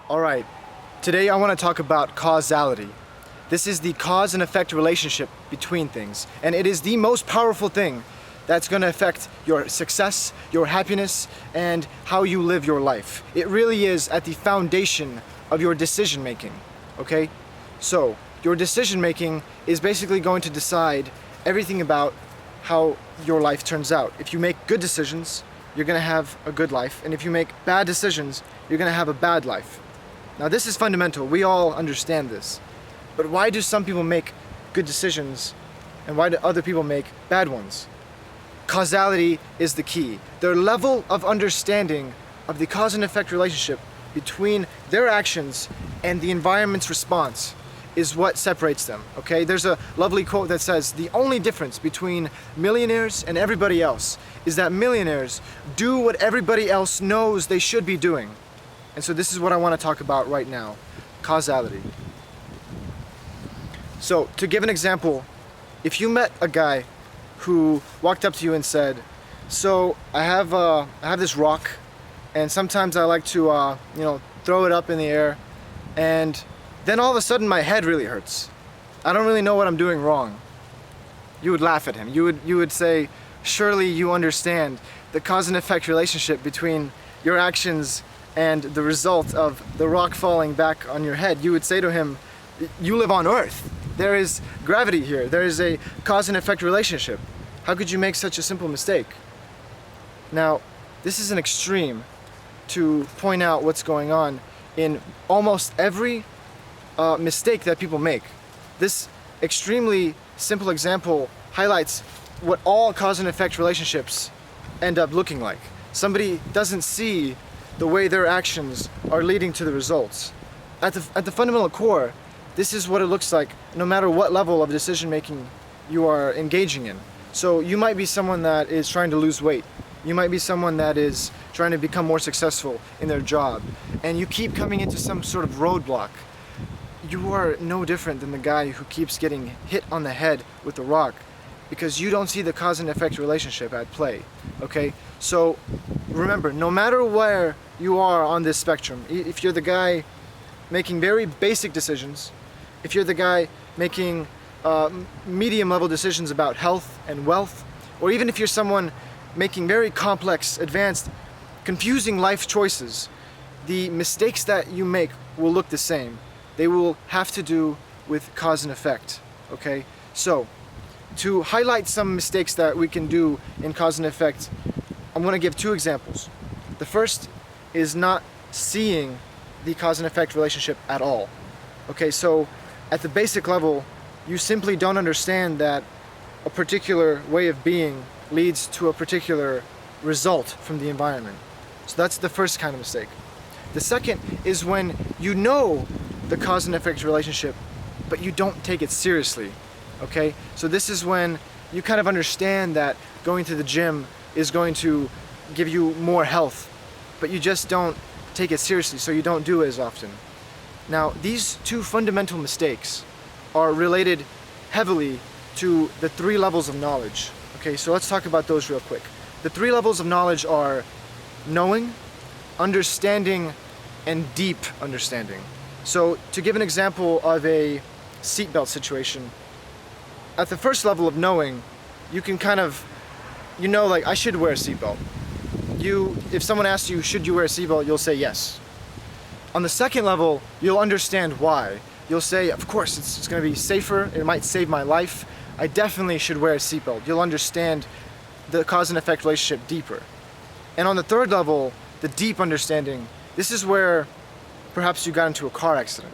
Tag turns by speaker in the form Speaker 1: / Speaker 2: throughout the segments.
Speaker 1: Alright, today I want to talk about causality. This is the cause and effect relationship between things, and it is the most powerful thing that's going to affect your success, your happiness, and how you live your life. It really is at the foundation of your decision making, okay? So, your decision making is basically going to decide everything about how your life turns out. If you make good decisions, you're going to have a good life, and if you make bad decisions, you're going to have a bad life. Now this is fundamental, we all understand this. But why do some people make good decisions and why do other people make bad ones? Causality is the key. Their level of understanding of the cause and effect relationship between their actions and the environment's response is what separates them, okay? There's a lovely quote that says, the only difference between millionaires and everybody else is that millionaires do what everybody else knows they should be doing. And so this is what I want to talk about right now, causality. So to give an example, if you met a guy who walked up to you and said, so I have this rock and sometimes I like to throw it up in the air and then all of a sudden my head really hurts. I don't really know what I'm doing wrong. You would laugh at him. You would say, surely you understand the cause and effect relationship between your actions and the result of the rock falling back on your head. You would say to him, you live on Earth. There is gravity here. There is a cause and effect relationship. How could you make such a simple mistake? Now, this is an extreme to point out what's going on in almost every mistake that people make. This extremely simple example highlights what all cause and effect relationships end up looking like. Somebody doesn't see the way their actions are leading to the results. At the fundamental core, this is what it looks like no matter what level of decision making you are engaging in. So you might be someone that is trying to lose weight. You might be someone that is trying to become more successful in their job, and you keep coming into some sort of roadblock. You are no different than the guy who keeps getting hit on the head with a rock because you don't see the cause and effect relationship at play, okay? So remember, no matter where you are on this spectrum, if you're the guy making very basic decisions, if you're the guy making medium level decisions about health and wealth, or even if you're someone making very complex, advanced, confusing life choices, the mistakes that you make will look the same. They will have to do with cause and effect, okay? So, to highlight some mistakes that we can do in cause and effect, I'm going to give two examples. The first is not seeing the cause and effect relationship at all. Okay, so at the basic level, you simply don't understand that a particular way of being leads to a particular result from the environment. So that's the first kind of mistake. The second is when you know the cause and effect relationship, but you don't take it seriously. Okay, so this is when you kind of understand that going to the gym is going to give you more health, but you just don't take it seriously, so you don't do it as often. Now, these two fundamental mistakes are related heavily to the three levels of knowledge. Okay, so let's talk about those real quick. The three levels of knowledge are knowing, understanding, and deep understanding. So, to give an example of a seatbelt situation, at the first level of knowing, you can kind of, like, I should wear a seatbelt. If someone asks you, should you wear a seatbelt, you'll say yes. On the second level, you'll understand why. You'll say, of course, it's going to be safer, it might save my life, I definitely should wear a seatbelt. You'll understand the cause and effect relationship deeper. And on the third level, the deep understanding, this is where perhaps you got into a car accident,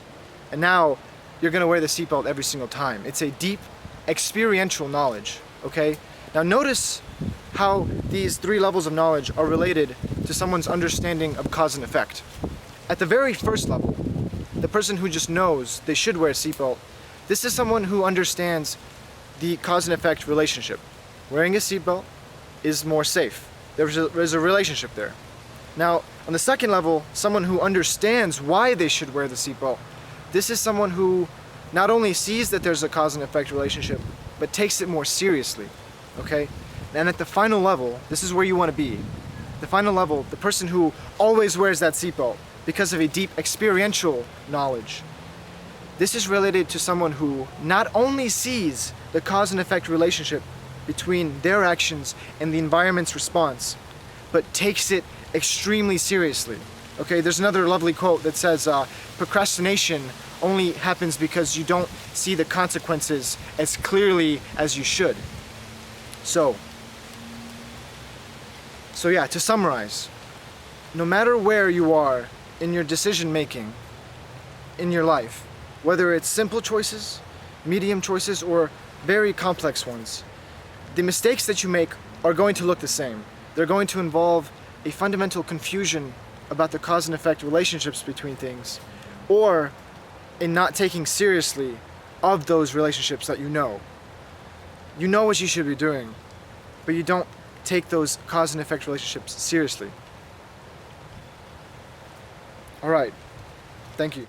Speaker 1: and now you're going to wear the seatbelt every single time. It's a deep experiential knowledge, okay? Now notice how these three levels of knowledge are related to someone's understanding of cause and effect. At the very first level, the person who just knows they should wear a seatbelt, this is someone who understands the cause and effect relationship. Wearing a seatbelt is more safe. There's a relationship there. Now, on the second level, someone who understands why they should wear the seatbelt, this is someone who not only sees that there's a cause and effect relationship, but takes it more seriously, okay? And at the final level, this is where you want to be. The final level, the person who always wears that seatbelt, because of a deep experiential knowledge. This is related to someone who not only sees the cause and effect relationship between their actions and the environment's response, but takes it extremely seriously. Okay, there's another lovely quote that says, procrastination only happens because you don't see the consequences as clearly as you should. So yeah, to summarize, no matter where you are in your decision making in your life, whether it's simple choices, medium choices, or very complex ones, the mistakes that you make are going to look the same. They're going to involve a fundamental confusion about the cause and effect relationships between things, or in not taking seriously of those relationships that you know. You know what you should be doing, but you don't take those cause and effect relationships seriously. All right, thank you.